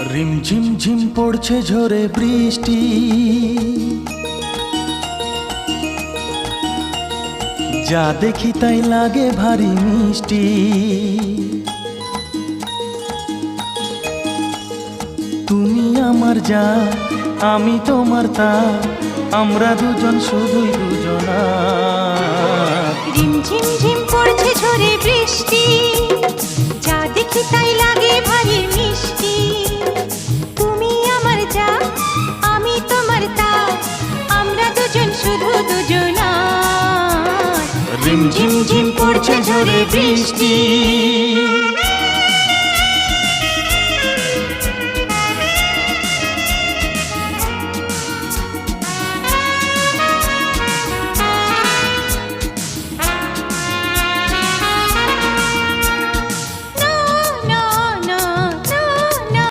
রিমঝিম ঝিম পড়ছে ঝরে বৃষ্টি, যা দেখি তাই লাগে ভারী মিষ্টি। তুমি আমার যা, আমি তোমার তা, আমরা দুজন শুধুই দুজনা। রিমঝিম ঝিম পড়ছে ঝরে বৃষ্টি, যা দেখি তাই লাগে ভারী মিষ্টি। তুমি আমার যা, আমি তোমার তা, আমরা দুজন শুধু দুজনা। রিমঝিম ঝিম পড়ছে ঝরে বৃষ্টি।